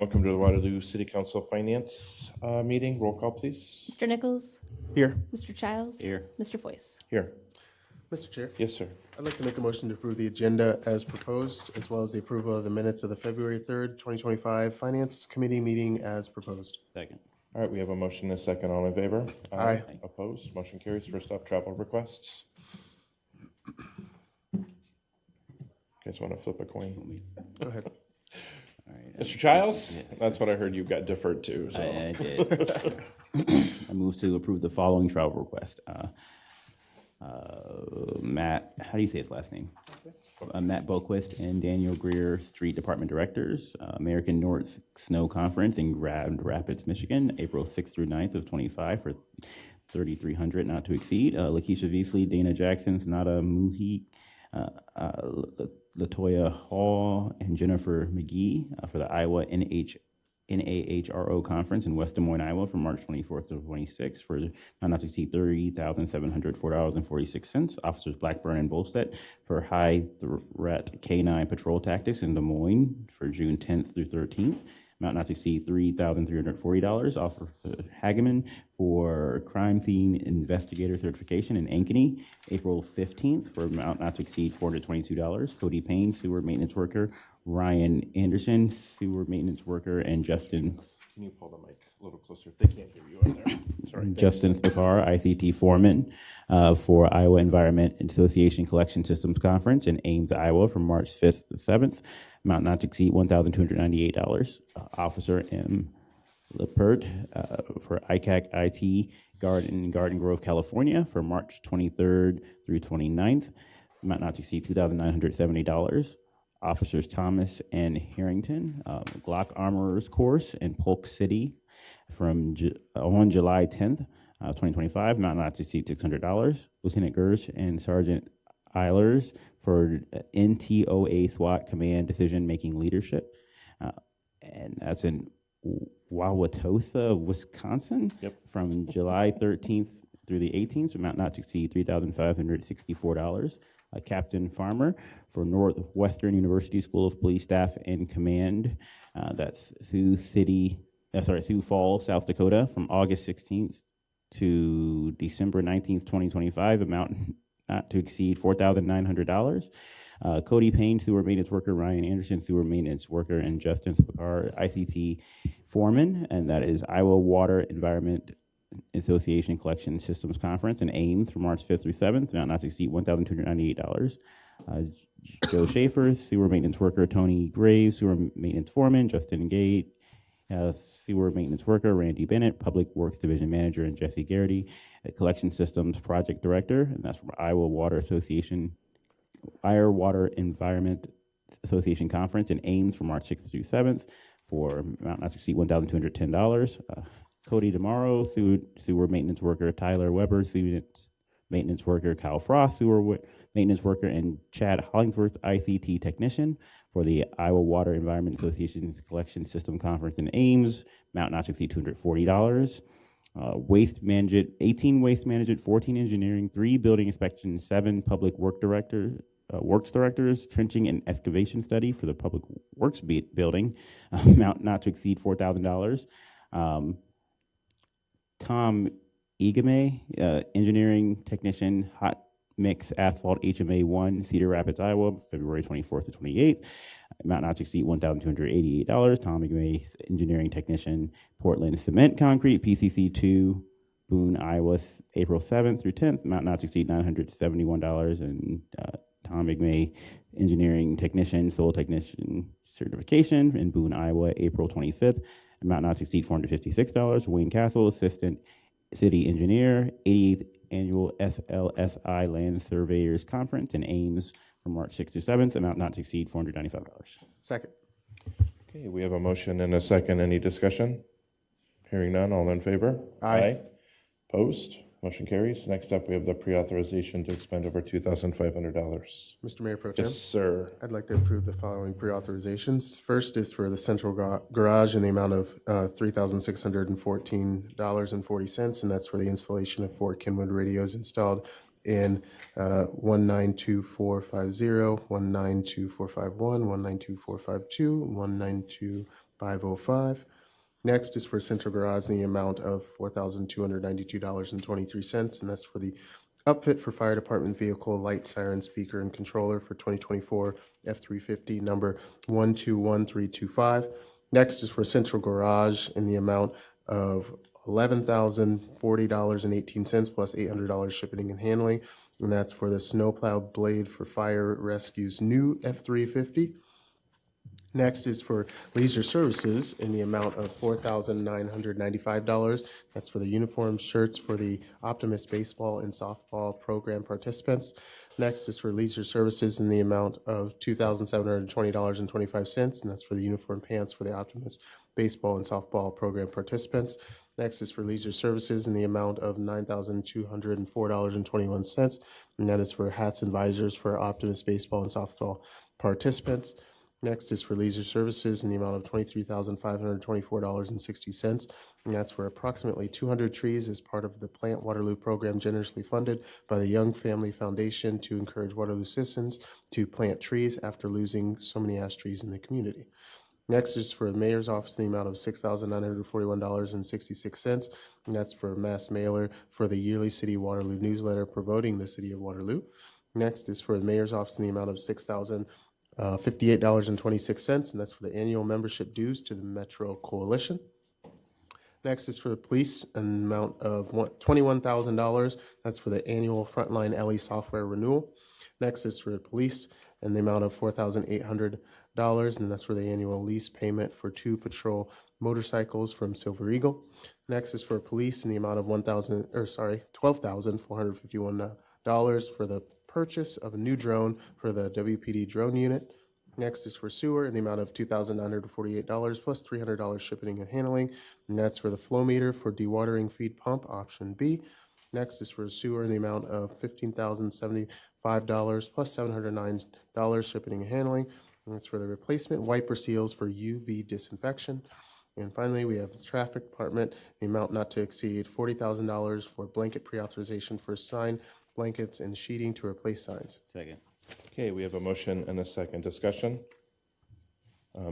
Welcome to the Waterloo City Council Finance meeting. Roll call, please. Mr. Nichols? Here. Mr. Childs? Here. Mr. Foyce? Here. Mr. Chair, Yes, sir. I'd like to make a motion to approve the agenda as proposed, as well as the approval of the minutes of the February 3rd, 2025 Finance Committee meeting as proposed. Second. All right, we have a motion and a second. All in favor? Aye. Opposed? Motion carries. First up, travel requests. You guys want to flip a coin? Go ahead. All right. Mr. Childs? That's what I heard you got deferred to. So. I did. I move to approve the following travel request. Matt, how do you say his last name? Matt Boquist and Daniel Greer, Street Department Directors, American North Snow Conference in Grand Rapids, Michigan, April 6th through 9th of 25 for $3,300 not to exceed. Lakeisha Veasley, Dana Jackson, Sonata Muhi, Latoya Hall, and Jennifer McGee for the Iowa NAHRO Conference in West Des Moines, Iowa from March 24th to 26th for not to exceed $30,704.46. Officers Blackburn and Bolstead for High Threat K-9 Patrol Tactics in Des Moines for June 10th through 13th. Amount not to exceed $3,340. Officer Hageman for Crime Scene Investigator Certification in Ankeny, April 15th for amount not to exceed $422. Cody Payne, Sewer Maintenance Worker. Ryan Anderson, Sewer Maintenance Worker, and Justin. Can you pull the mic a little closer? They can't hear you out there. Sorry. Justin Spakar, ICT Foreman, for Iowa Environment Association Collection Systems Conference in Ames, Iowa from March 5th to 7th. Amount not to exceed $1,298. Officer M. Lippert for ICAC IT Garden Grove, California for March 23rd through 29th. Amount not to exceed $2,970. Officers Thomas and Harrington, Glock Armorers Course in Polk City on July 10th, 2025, amount not to exceed $600. Lieutenant Gersh and Sergeant Eilers for NTOA SWAT Command Decision Making Leadership. And that's in Wauwatosa, Wisconsin, from July 13th through the 18th, amount not to exceed $3,564. Captain Farmer for Northwestern University School of Police Staff and Command. That's Sioux Falls, South Dakota, from August 16th to December 19th, 2025. Amount not to exceed $4,900. Cody Payne, Sewer Maintenance Worker. Ryan Anderson, Sewer Maintenance Worker, and Justin Spakar, ICT Foreman, and that is Iowa Water Environment Association Collection Systems Conference in Ames from March 5th through 7th, amount not to exceed $1,298. Joe Schaefer, Sewer Maintenance Worker. Tony Graves, Sewer Maintenance Foreman. Justin Gate, Sewer Maintenance Worker. Randy Bennett, Public Works Division Manager, and Jesse Garrity, Collection Systems Project Director, and that's from Iowa Water Environment Association Conference in Ames from March 6th through 7th for amount not to exceed $1,210. Cody Demaro, Sewer Maintenance Worker. Tyler Weber, Sewer Maintenance Worker. Kyle Frost, Sewer Maintenance Worker, and Chad Hollingsworth, ICT Technician for the Iowa Water Environment Association Collection System Conference in Ames, amount not to exceed $240. Waste Management, 18 Waste Management, 14 Engineering, 3 Building Inspection, 7 Public Works Directors, Trenching and Excavation Study for the Public Works Building, amount not to exceed $4,000. Tom Igame, Engineering Technician, Hot Mix Asphalt HMA 1, Cedar Rapids, Iowa, February 24th to 28th. Amount not to exceed $1,288. Tom Igame, Engineering Technician, Portland Cement Concrete, PCC 2, Boone, Iowa, April 7th through 10th. Amount not to exceed $971. And Tom Igame, Engineering Technician, Soil Technician Certification in Boone, Iowa, April 25th. Amount not to exceed $456. Wayne Castle, Assistant City Engineer, 88th Annual SLSI Land Surveyors Conference in Ames from March 6th to 7th. Amount not to exceed $495. Second. Okay, we have a motion and a second. Any discussion? Hearing none, all in favor? Aye. Opposed? Motion carries. Next up, we have the pre-authorization to expend over $2,500. Mr. Mayor Pro Tem, Yes, sir. I'd like to approve the following pre-authorizations. First is for the central garage in the amount of $3,614.40, and that's for the installation of 4 Kenwood radios installed in 192450, 192451, 192452, 505. Next is for central garage in the amount of $4,292.23, and that's for the upfit for fire department vehicle, light, siren, speaker, and controller for 2024 F-350 number 121325. Next is for central garage in the amount of $11,040.18 plus $800 shipping and handling, and that's for the snowplow blade for fire rescue's new F-350. Next is for leisure services in the amount of $4,995. That's for the uniform shirts for the Optimist baseball and softball program participants. Next is for leisure services in the amount of $2,720.25, and that's for the uniform pants for the Optimist baseball and softball program participants. Next is for leisure services in the amount of $9,204.21, and that is for hats and visors for Optimist baseball and softball participants. Next is for leisure services in the amount of $23,524.60, and that's for approximately 200 trees as part of the Plant Waterloo program generously funded by the Young Family Foundation to encourage Waterloo citizens to plant trees after losing so many ash trees in the community. Next is for the mayor's office in the amount of $6,941.66, and that's for mass mailer for the yearly City of Waterloo newsletter promoting the City of Waterloo. Next is for the mayor's office in the amount of $6,058.26, and that's for the annual membership dues to the Metro Coalition. Next is for the police, an amount of $21,000. That's for the annual frontline LE software renewal. Next is for the police, and the amount of $4,800, and that's for the annual lease payment for 2 patrol motorcycles from Silver Eagle. Next is for police, in the amount of $12,451 for the purchase of a new drone for the WPD drone unit. Next is for sewer in the amount of $2,948 plus $300 shipping and handling, and that's for the flow meter for dewatering feed pump, option B. Next is for sewer in the amount of $15,075 plus $709 shipping and handling, and that's for the replacement wiper seals for UV disinfection. And finally, we have the traffic department, the amount not to exceed $40,000 for blanket pre-authorization for sign blankets and sheeting to replace signs. Second. Okay, we have a motion and a second discussion.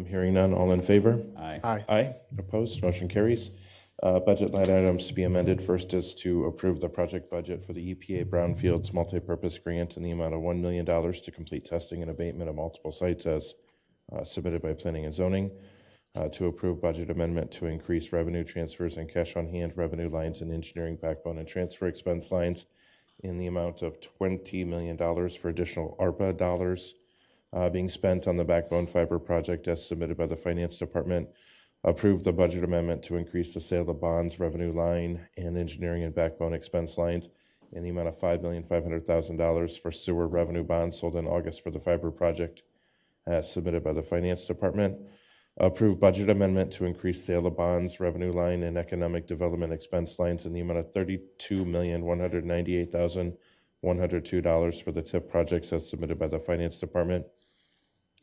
Hearing none, all in favor? Aye. Aye. Aye. Opposed? Motion carries. Budget line items to be amended. First is to approve the project budget for the EPA Brownfields Multipurpose Grant in the amount of $1 million to complete testing and abatement of multiple sites as submitted by Planning and Zoning. To approve budget amendment to increase revenue transfers and cash on hand revenue lines and engineering backbone and transfer expense lines in the amount of $20 million for additional ARPA dollars being spent on the backbone fiber project as submitted by the Finance Department. Approve the budget amendment to increase the sale of bonds revenue line and engineering and backbone expense lines in the amount of $5,500,000 for sewer revenue bonds sold in August for the fiber project as submitted by the Finance Department. Approve budget amendment to increase sale of bonds revenue line and economic development expense lines in the amount of $32,198,102 for the TIP projects as submitted by the Finance Department.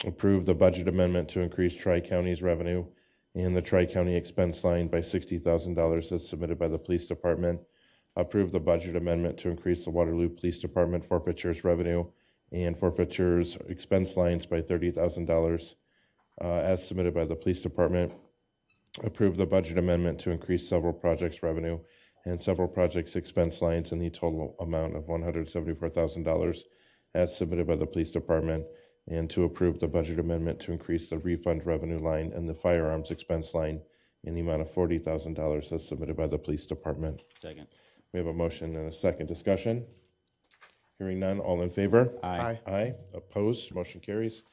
Approve the budget amendment to increase Tri-County's revenue and the Tri-County expense line by $60,000 as submitted by the Police Department. Approve the budget amendment to increase the Waterloo Police Department forfeitures revenue and forfeitures expense lines by $30,000 as submitted by the Police Department. Approve the budget amendment to increase several projects revenue and several projects expense lines in the total amount of $174,000 as submitted by the Police Department, and to approve the budget amendment to increase the refund revenue line and the firearms expense line in the amount of $40,000 as submitted by the Police Department. Second. We have a motion and a second discussion. Hearing none, all in favor? Aye. Aye. Opposed? Motion carries.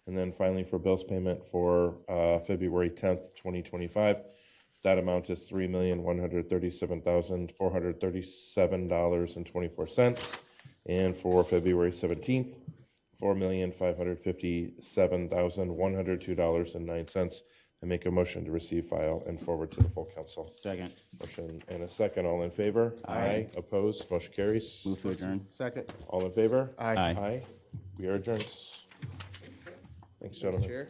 And then finally, for bills payment for February 10th, 2025, that amount is $3,137,437.24. And for February 17th, $4,557,102.09. I make a motion to receive, file, and forward to the full council. Second. Motion and a second. All in favor? Aye. Opposed? Motion carries. Move to adjourn. Second. All in favor? Aye. Aye. Aye. We are adjourned. Thanks, gentlemen. Chair.